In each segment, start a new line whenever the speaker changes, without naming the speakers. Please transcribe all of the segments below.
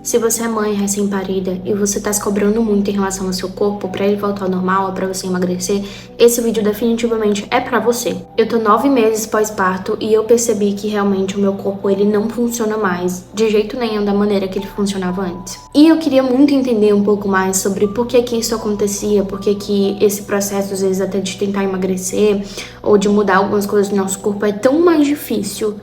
Se você é mãe recém-parida e você tá se cobrando muito em relação ao seu corpo pra ele voltar ao normal ou pra você emagrecer, esse vídeo definitivamente é pra você. Eu tô 9 meses pós-parto e eu percebi que realmente o meu corpo ele não funciona mais de jeito nenhum da maneira que ele funcionava antes. E eu queria muito entender um pouco mais sobre por que que isso acontecia, por que que esse processo às vezes até de tentar emagrecer ou de mudar algumas coisas do nosso corpo é tão mais difícil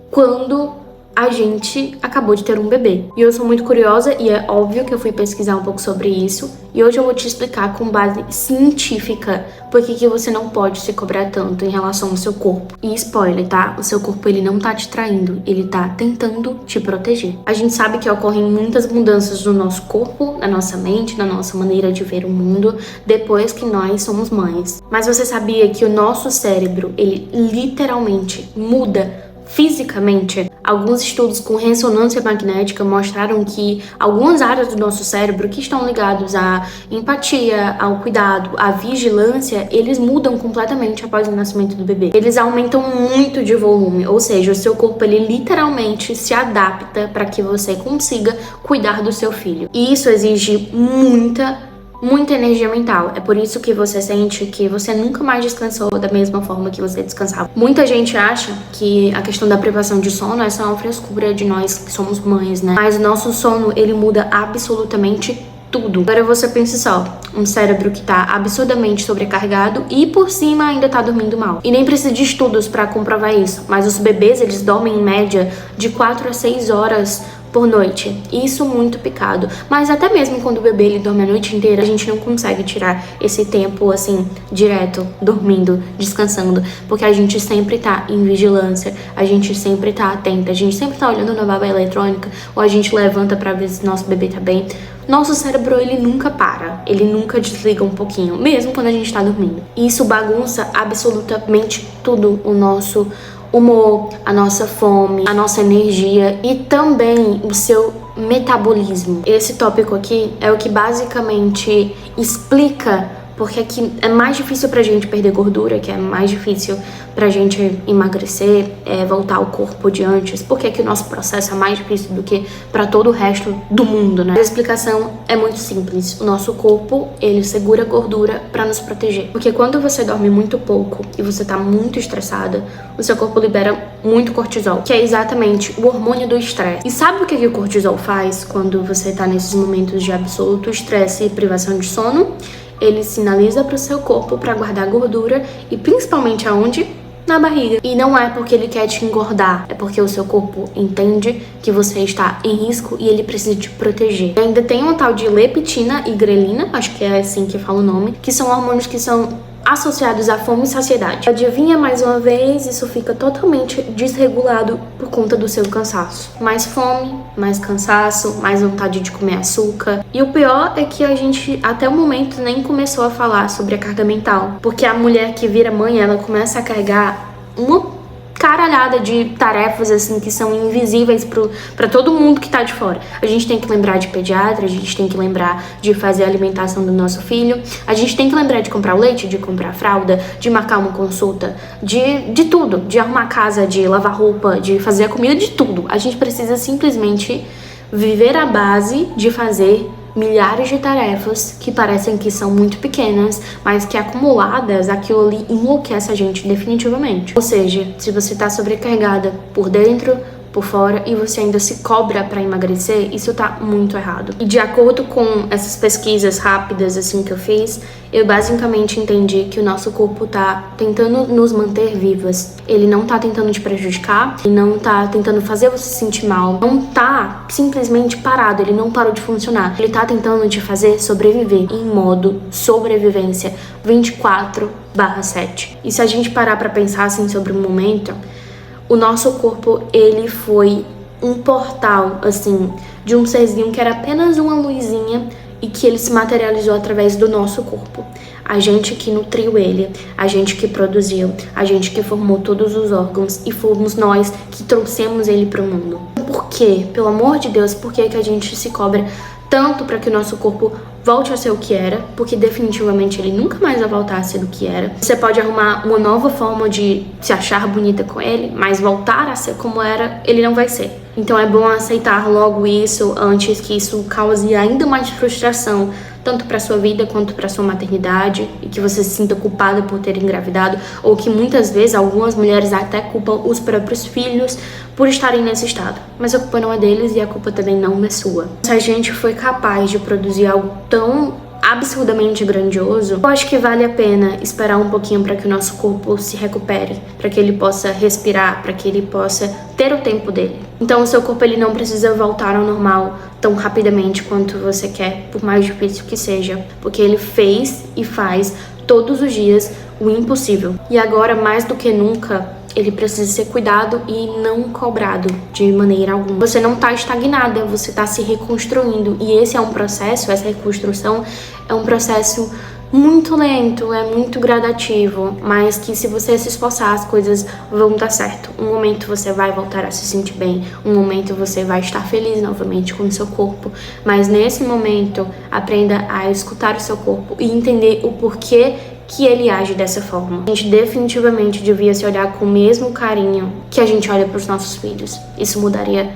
quando a gente acabou de ter um bebê. E eu sou muito curiosa e é óbvio que eu fui pesquisar um pouco sobre isso. E hoje eu vou te explicar com base científica por que você não pode se cobrar tanto em relação ao seu corpo. E spoiler, tá? O seu corpo ele não tá te traindo, ele tá tentando te proteger. A gente sabe que ocorrem muitas mudanças no nosso corpo, na nossa mente, na nossa maneira de ver o mundo depois que nós somos mães. Mas você sabia que o nosso cérebro, ele literalmente muda fisicamente? Alguns estudos com ressonância magnética mostraram que algumas áreas do nosso cérebro que estão ligados à empatia, ao cuidado, à vigilância, eles mudam completamente após o nascimento do bebê. Eles aumentam muito de volume, ou seja, o seu corpo ele literalmente se adapta para que você consiga cuidar do seu filho. E isso exige muita energia mental. É por isso que você sente que você nunca mais descansou da mesma forma que você descansava. Muita gente acha que a questão da privação de sono é só uma frescura de nós que somos mães, né? Mas o nosso sono, ele muda absolutamente tudo. Agora você pensa só, um cérebro que tá absurdamente sobrecarregado e por cima ainda tá dormindo mal. E nem precisa de estudos pra comprovar isso, mas os bebês, eles dormem em média de 4 a 6 horas por noite. Isso muito picado. Mas até mesmo quando o bebê ele dorme a noite inteira, a gente não consegue tirar esse tempo assim, direto, dormindo, descansando, porque a gente sempre tá em vigilância, a gente sempre tá atenta, a gente sempre tá olhando na babá eletrônica, ou a gente levanta pra ver se nosso bebê tá bem. Nosso cérebro, ele nunca para, ele nunca desliga um pouquinho, mesmo quando a gente tá dormindo. E isso bagunça absolutamente tudo, o nosso humor, a nossa fome, a nossa energia e também o seu metabolismo. Esse tópico aqui é o que basicamente explica porque é que é mais difícil pra gente perder gordura, que é mais difícil pra gente emagrecer, voltar ao corpo de antes, porque é que o nosso processo é mais difícil do que pra todo o resto do mundo, né? A explicação é muito simples. O nosso corpo, ele segura gordura pra nos proteger. Porque quando você dorme muito pouco e você tá muito estressada, o seu corpo libera muito cortisol, que é exatamente o hormônio do estresse. E sabe o que o cortisol faz quando você tá nesses momentos de absoluto estresse e privação de sono? Ele sinaliza para o seu corpo para guardar gordura e principalmente aonde? Na barriga. E não é porque ele quer te engordar, é porque o seu corpo entende que você está em risco e ele precisa te proteger. E ainda tem um tal de leptina e grelina, acho que é assim que fala o nome, que são hormônios que são associados à fome e saciedade. Adivinha, mais uma vez, isso fica totalmente desregulado por conta do seu cansaço. Mais fome, mais cansaço, mais vontade de comer açúcar. E o pior é que a gente, até o momento, nem começou a falar sobre a carga mental. Porque a mulher que vira mãe, ela começa a carregar uma caralhada de tarefas, assim, que são invisíveis pra todo mundo que tá de fora. A gente tem que lembrar de pediatra, a gente tem que lembrar de fazer a alimentação do nosso filho, a gente tem que lembrar de comprar o leite, de comprar a fralda, de marcar uma consulta, de tudo, de arrumar a casa, de lavar roupa, de fazer a comida, de tudo. A gente precisa simplesmente viver a base de fazer milhares de tarefas que parecem que são muito pequenas, mas que acumuladas, aquilo ali enlouquece a gente definitivamente. Ou seja, se você tá sobrecarregada por dentro, por fora e você ainda se cobra pra emagrecer, isso tá muito errado. E de acordo com essas pesquisas rápidas assim que eu fiz, eu basicamente entendi que o nosso corpo tá tentando nos manter vivas. Ele não tá tentando te prejudicar, ele não tá tentando fazer você se sentir mal, não tá simplesmente parado, ele não parou de funcionar. Ele tá tentando te fazer sobreviver em modo sobrevivência 24/7. E se a gente parar pra pensar assim sobre o momento, o nosso corpo, ele foi um portal, assim, de um serzinho que era apenas uma luzinha e que ele se materializou através do nosso corpo. A gente que nutriu ele, a gente que produziu, a gente que formou todos os órgãos e fomos nós que trouxemos ele para o mundo. por quê? Pelo amor de Deus, por que a gente se cobra tanto para que o nosso corpo volte a ser o que era? Porque definitivamente ele nunca mais vai voltar a ser do que era. Você pode arrumar uma nova forma de se achar bonita com ele, mas voltar a ser como era, ele não vai ser. Então é bom aceitar logo isso antes que isso cause ainda mais frustração, tanto para sua vida quanto para sua maternidade, e que você se sinta culpada por ter engravidado, ou que muitas vezes algumas mulheres até culpam os próprios filhos por estarem nesse estado. Mas a culpa não é deles e a culpa também não é sua. Se a gente foi capaz de produzir algo tão absurdamente grandioso, eu acho que vale a pena esperar um pouquinho para que o nosso corpo se recupere, para que ele possa respirar, para que ele possa ter o tempo dele. Então o seu corpo ele não precisa voltar ao normal tão rapidamente quanto você quer, por mais difícil que seja, porque ele fez e faz todos os dias o impossível. E agora, mais do que nunca, ele precisa ser cuidado e não cobrado de maneira alguma. Você não tá estagnada, você tá se reconstruindo. E esse é um processo, essa reconstrução é um processo muito lento, é muito gradativo, mas que se você se esforçar, as coisas vão dar certo. Um momento você vai voltar a se sentir bem, um momento você vai estar feliz novamente com o seu corpo, mas nesse momento, aprenda a escutar o seu corpo e entender o porquê que ele age dessa forma. A gente definitivamente devia se olhar com o mesmo carinho que a gente olha para os nossos filhos. Isso mudaria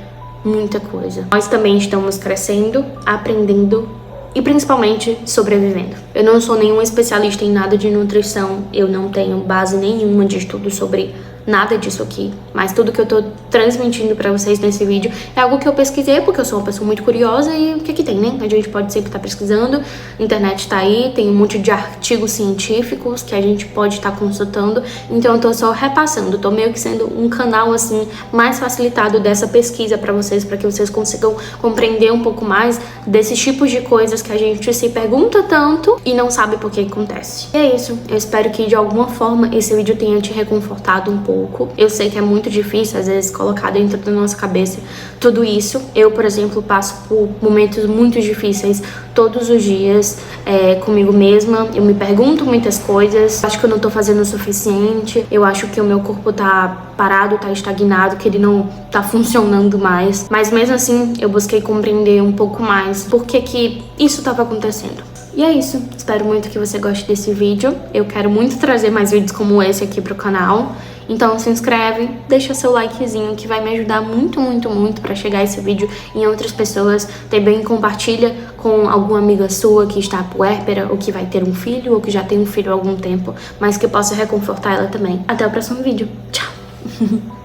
muita coisa. Nós também estamos crescendo, aprendendo e principalmente sobrevivendo. Eu não sou nenhum especialista em nada de nutrição, eu não tenho base nenhuma de estudo sobre nada disso aqui, mas tudo que eu tô transmitindo pra vocês nesse vídeo é algo que eu pesquisei, porque eu sou uma pessoa muito curiosa e o que que tem, né? A gente pode sempre estar pesquisando, a internet tá aí, tem um monte de artigos científicos que a gente pode estar consultando, então eu tô só repassando, tô meio que sendo um canal, assim, mais facilitado dessa pesquisa pra vocês, pra que vocês consigam compreender um pouco mais desses tipos de coisas que a gente se pergunta tanto e não sabe por que acontece. E é isso, eu espero que de alguma forma esse vídeo tenha te reconfortado um pouco. Eu sei que é muito difícil, às vezes, colocar dentro da nossa cabeça tudo isso. Eu, por exemplo, passo por momentos muito difíceis todos os dias comigo mesma. Eu me pergunto muitas coisas. Acho que eu não tô fazendo o suficiente. Eu acho que o meu corpo tá parado, tá estagnado, que ele não tá funcionando mais. Mas mesmo assim, eu busquei compreender um pouco mais por que isso tava acontecendo. E é isso. Espero muito que você goste desse vídeo. Eu quero muito trazer mais vídeos como esse aqui pro canal. Então se inscreve, deixa seu likezinho que vai me ajudar muito, muito, muito pra chegar esse vídeo em outras pessoas. Também compartilha com alguma amiga sua que está puérpera, ou que vai ter um filho, ou que já tem um filho há algum tempo, mas que possa reconfortar ela também. Até o próximo vídeo. Tchau!